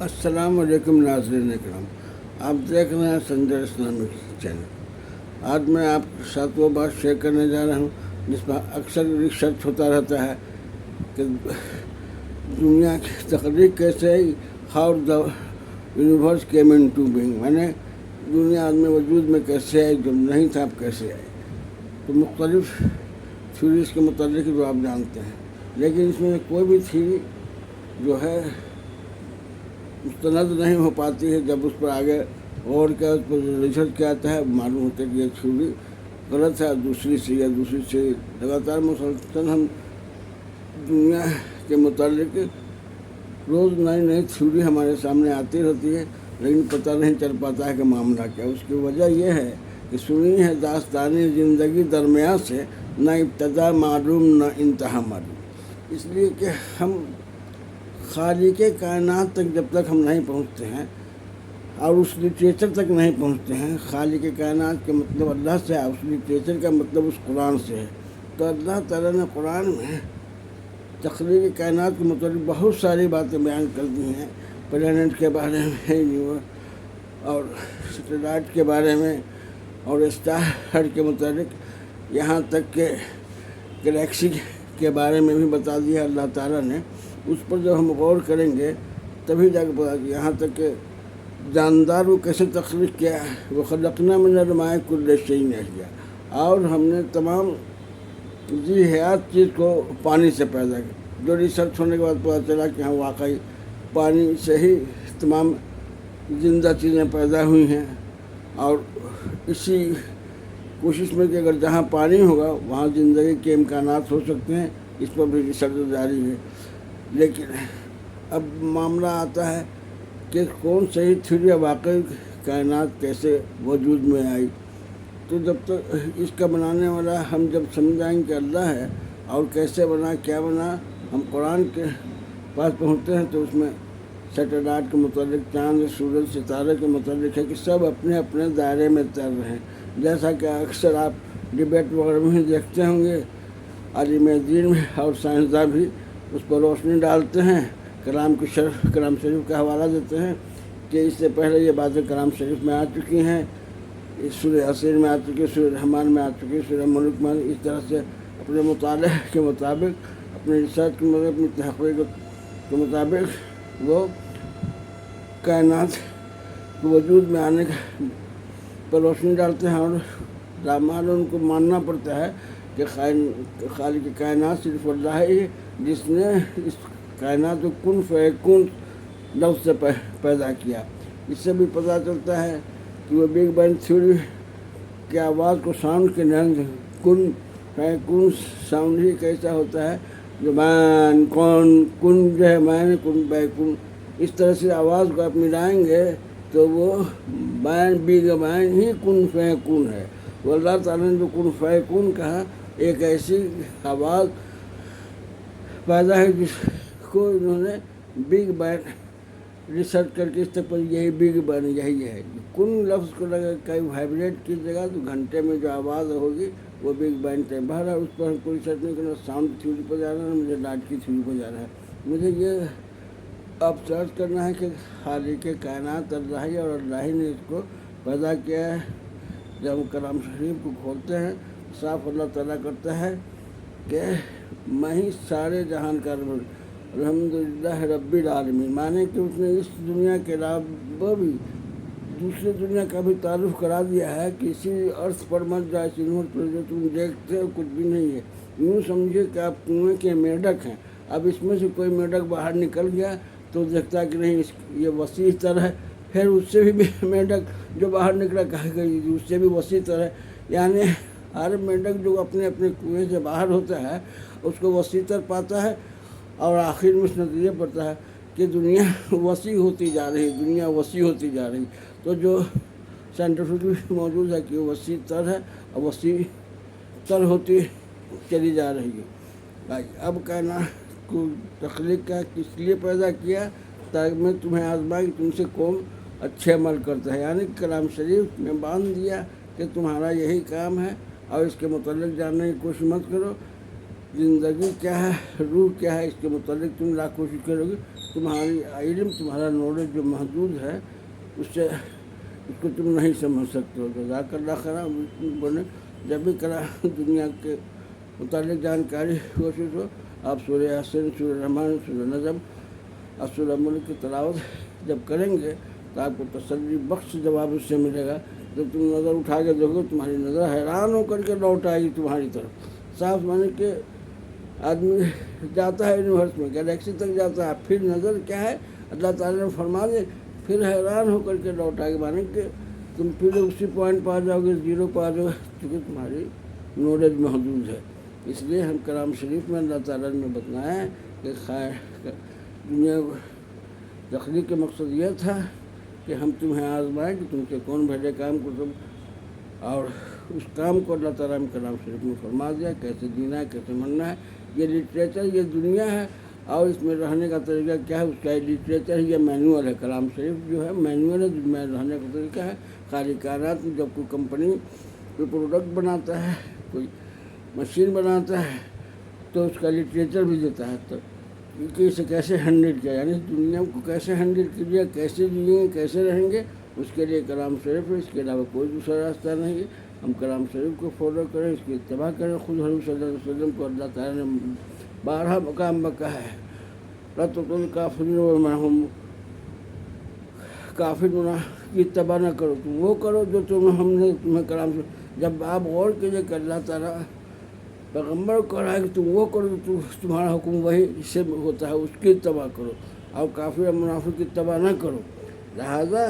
السلام علیکم ناظرین اکرام، آپ دیکھ رہے ہیں سنجر اسلامک چینل۔ آج میں آپ کے ساتھ وہ بات شیئر کرنے جا رہا ہوں جس پر اکثر ریسرچ ہوتا رہتا ہے کہ دنیا کی تخلیق کیسے آئی، how the universe came into being, یعنی دنیا میں وجود میں کیسے آئی، جب نہیں تھا اب کیسے آئی۔ تو مختلف تھیوریز کے متعلق جو آپ جانتے ہیں، لیکن اس میں کوئی بھی تھیوری جو ہے مستند نہیں ہو پاتی ہے۔ جب اس پر آگے غور کیا، اس پر ریسرچ کیا آتا ہے، معلوم ہوتا ہے کہ یہ تھیوری غلط ہے، دوسری سے لگاتار مسلسل ہم دنیا کے متعلق روز نئی نئی تھیوری ہمارے سامنے آتی رہتی ہے، لیکن پتہ نہیں چل پاتا ہے کہ معاملہ کیا۔ اس کی وجہ یہ ہے کہ سنی ہے داستانی زندگی درمیان سے، نہ ابتدا معلوم نہ انتہا معلوم۔ اس لیے کہ ہم خالق کائنات تک جب تک ہم نہیں پہنچتے ہیں اور اس لٹریچر تک نہیں پہنچتے ہیں، خالق کائنات کا مطلب اللہ سے ہے، اس لٹریچر کا مطلب اس قرآن سے ہے۔ تو اللہ تعالیٰ نے قرآن میں تخلیق کائنات کے متعلق بہت ساری باتیں بیان کر دی ہیں، پلانٹ کے بارے میں اور سیٹلائٹ کے بارے میں اور اسٹار کے متعلق، یہاں تک کہ گلیکسی کے بارے میں بھی بتا دیا اللہ تعالیٰ نے۔ اس پر جب ہم غور کریں گے تبھی جا کے پتا، یہاں تک کہ جاندار کو کیسے تخلیق کیا ہے، وہ خلقنا من الماء کل شیء حی، اور ہم نے تمام ذی حیات چیز کو پانی سے پیدا کیا۔ جو ریسرچ ہونے کے بعد پتا چلا کہ ہاں واقعی پانی سے ہی تمام زندہ چیزیں پیدا ہوئی ہیں، اور اسی کوشش میں کہ اگر جہاں پانی ہوگا وہاں زندگی کے امکانات ہو سکتے ہیں، اس پر بھی ریسرچ جاری ہے۔ لیکن اب معاملہ آتا ہے کہ کون صحیح تھیوری واقعی کائنات کیسے وجود میں آئی۔ تو جب تک اس کا بنانے والا ہم جب سمجھائیں کہ اللہ ہے اور کیسے بنا کیا بنا، ہم قرآن کے پاس پہنچتے ہیں تو اس میں سیٹلائٹ کے متعلق، چاند سورج ستارے کے متعلق ہے کہ سب اپنے اپنے دائرے میں تیر رہے ہیں۔ جیسا کہ اکثر آپ ڈبیٹ وغیرہ میں دیکھتے ہوں گے، عالم دین میں اور سائنسداں بھی اس پر روشنی ڈالتے ہیں، کلام شریف کا حوالہ دیتے ہیں کہ اس سے پہلے یہ باتیں کلام شریف میں آ چکی ہیں، اس سورہ یاسین میں آ چکی ہے، سورہ رحمان میں آ چکی ہے، سورہ ملک میں۔ اس طرح سے اپنے مطالعے کے مطابق، اپنے ریسرچ کے مطابق، اپنی تحقیق کے مطابق وہ کائنات کو وجود میں آنے پر روشنی ڈالتے ہیں، اور رحمان ان کو ماننا پڑتا ہے کہ خالق کائنات صرف اللہ ہے، جس نے اس کائنات کو کن فیکون لفظ سے پیدا کیا۔ اس سے بھی پتہ چلتا ہے کہ وہ بگ بینگ تھیوری کی آواز کو ساؤنڈ کے نینگ کن فیکون ساؤنڈ ہی کیسا ہوتا ہے، جو مین کن جو ہے مین کن فیکون، اس طرح سے آواز کو آپ ملائیں گے تو وہ بگ بینگ ہی کن فیکون ہے۔ وہ اللہ تعالیٰ نے جو کن فیکون کہا، ایک ایسی آواز پیدا ہے جس کو انہوں نے بگ بینگ ریسرچ کر کے اس تک پر یہی بگ بینگ یہی ہے۔ کن لفظ کو لگا کہیں وائبریٹ کی جگہ تو گھنٹے میں جو آواز ہوگی وہ بگ بینگ ہے۔ بہرحال اس پر ہم کوئی ریسرچ نہیں کرنا، ساؤنڈ تھیوری پر جا رہا ہے، مجھے لائٹ کی تھیوری پر جانا ہے۔ مجھے یہ اب سرچ کرنا ہے کہ خالق کائنات اللہ ہی، اور اللہ ہی نے اس کو پیدا کیا ہے۔ جب ہم کلام شریف کو کھولتے ہیں، صاف اللہ تعالیٰ کرتا ہے کہ میں ہی سارے جہان کا رب، الحمدللہ رب العالمین، مانے کہ اس نے اس دنیا کے علاوہ بھی دوسری دنیا کا بھی تعارف کرا دیا ہے کہ اسی ارتھ پر مت جائے، اس یونیورس پر جو تم دیکھتے ہو کچھ بھی نہیں ہے۔ یوں سمجھے کہ آپ کنویں کے میڈک ہیں، اب اس میں سے کوئی میڈک باہر نکل گیا تو دیکھتا ہے کہ نہیں یہ وسیع تر ہے، پھر اس سے بھی میڈک جو باہر نکلا کہا کہ اس سے بھی وسیع تر ہے۔ یعنی ہر میڈک جو اپنے اپنے کنویں سے باہر ہوتا ہے اس کو وسیع تر پاتا ہے، اور آخر میں اس نتیجے پڑتا ہے کہ دنیا وسیع ہوتی جا رہی، دنیا وسیع ہوتی جا رہی۔ تو جو سائنٹیفک موجود ہے کہ وہ وسیع تر ہے اور وسیع تر ہوتی چلی جا رہی ہے۔ اب کائنات کو تخلیق کا کس لیے پیدا کیا؟ تاکہ میں تمہیں آزمائیں کہ تم سے کون اچھے عمل کرتا ہے، یعنی کلام شریف میں باندھ دیا کہ تمہارا یہی کام ہے، اور اس کے متعلق جاننے کی کوشش مت کرو۔ زندگی کیا ہے، روح کیا ہے، اس کے متعلق تم لاکھ کوشش کرو گے تمہاری علم تمہارا نالج جو محدود ہے اس سے اس کو تم نہیں سمجھ سکتے ہو. جزاک اللہ خیر. بولے جب بھی کرا دنیا کے متعلق جانکاری کوشش ہو آپ سورہ یاسین، سورہ رحمان، سورہ نجم اور سورہ ملک کی تلاوت جب کریں گے تو آپ کو تسلی بخش جواب اس سے ملے گا. جب تم نظر اٹھا کے دیکھو تمہاری نظر حیران ہو کر کے لوٹ آئے گی تمہاری طرف. صاف مانے کہ آدمی جاتا ہے یونیورس میں گلیکسی تک جاتا ہے، پھر نظر کیا ہے اللہ تعالیٰ نے فرما دے، پھر حیران ہو کر کے لوٹ آئے گی. مانے کہ تم پھر اسی پوائنٹ پہ آ جاؤ گے، زیرو پہ آ جاؤ گے، کیونکہ تمہاری نالج محدود ہے. اس لیے ہم کلام شریف میں اللہ تعالیٰ نے بتایا ہے کہ دنیا تخلیق کا مقصد یہ تھا کہ ہم تمہیں آزمائیں کہ تم سے کون بھلے کام کو تم، اور اس کام کو اللہ تعالیٰ نے کلام شریف میں فرما دیا کیسے جینا ہے، کیسے مرنا ہے. یہ لٹریچر، یہ دنیا ہے اور اس میں رہنے کا طریقہ کیا ہے، اس کا لٹریچر یہ مینول ہے. کلام شریف جو ہے مینول ہے، جس میں رہنے کا طریقہ ہے. خالی کائنات میں جب کوئی کمپنی کوئی پروڈکٹ بناتا ہے، کوئی مشین بناتا ہے تو اس کا لٹریچر بھی دیتا ہے تو کہ اسے کیسے ہینڈل کیا، یعنی دنیا کو کیسے ہینڈل کیا، کیسے جئیں، کیسے رہیں گے، اس کے لیے کلام شریف ہے. اس کے علاوہ کوئی دوسرا راستہ نہیں ہے. ہم کلام شریف کو فالو کریں، اس کی اتباع کریں. خود حضور صلی اللہ علیہ وسلم کو اللہ تعالیٰ نے 12 مقام میں کہا ہے لَتُطِعِ الْكَافِرِينَ وَمَعَهُمْ، کافر کی اتباع نہ کرو، تم وہ کرو جو ہم نے تمہیں کلام سے. جب آپ غور کیجیے کہ اللہ تعالیٰ پیغمبر کو کہا ہے کہ تم وہ کرو تو تمہارا حکم وہی اس سے ہوتا ہے، اس کی اتباع کرو، اور کافر اور منافق کی اتباع نہ کرو. لہذا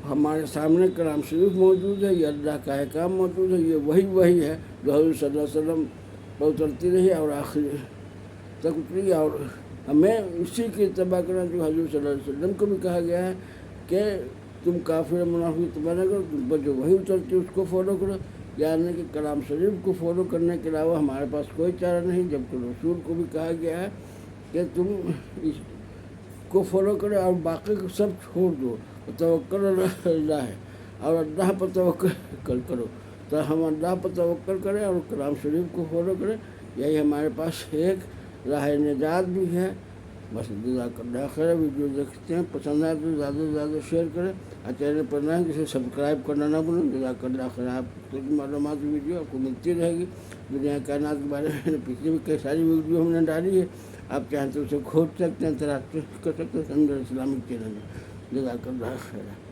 ہمارے سامنے کلام شریف موجود ہے، یہ اللہ کا احکام موجود ہے، یہ وہی ہے جو حضور صلی اللہ علیہ وسلم پر اترتی رہی اور آخر تک اتری. اور ہمیں اسی کی اتباع کرنا جو حضور صلی اللہ علیہ وسلم کو بھی کہا گیا ہے کہ تم کافر اور منافق کی اتباع نہ کرو، تم پر جو وہی اترتی ہے اس کو فالو کرو. یعنی کہ کلام شریف کو فالو کرنے کے علاوہ ہمارے پاس کوئی چارہ نہیں. جبکہ رسول کو بھی کہا گیا ہے کہ تم اس کو فالو کرو اور باقی کو سب چھوڑ دو. توکل اللہ ہے اور اللہ پر توکل کرو. تو ہم اللہ پر توکل کریں اور کلام شریف کو فالو کریں. یہی ہمارے پاس ایک راہ نجات بھی ہے. بس جزاک اللہ خیر. ویڈیو دیکھتے ہیں، پسند آئے تو زیادہ سے زیادہ شیئر کریں اور چینل پر نہ جسے سبسکرائب کرنا نہ بھولیں. جزاک اللہ خیر. آپ کی معلومات ویڈیو آپ کو ملتی رہے گی. دنیا کائنات کے بارے میں پچھلی بھی کئی ساری ویڈیو ہم نے ڈالی ہے، آپ چاہیں تو اسے کھول سکتے ہیں، تلاش کر سکتے ہیں سندر اسلامک چینل میں. جزاک اللہ خیر.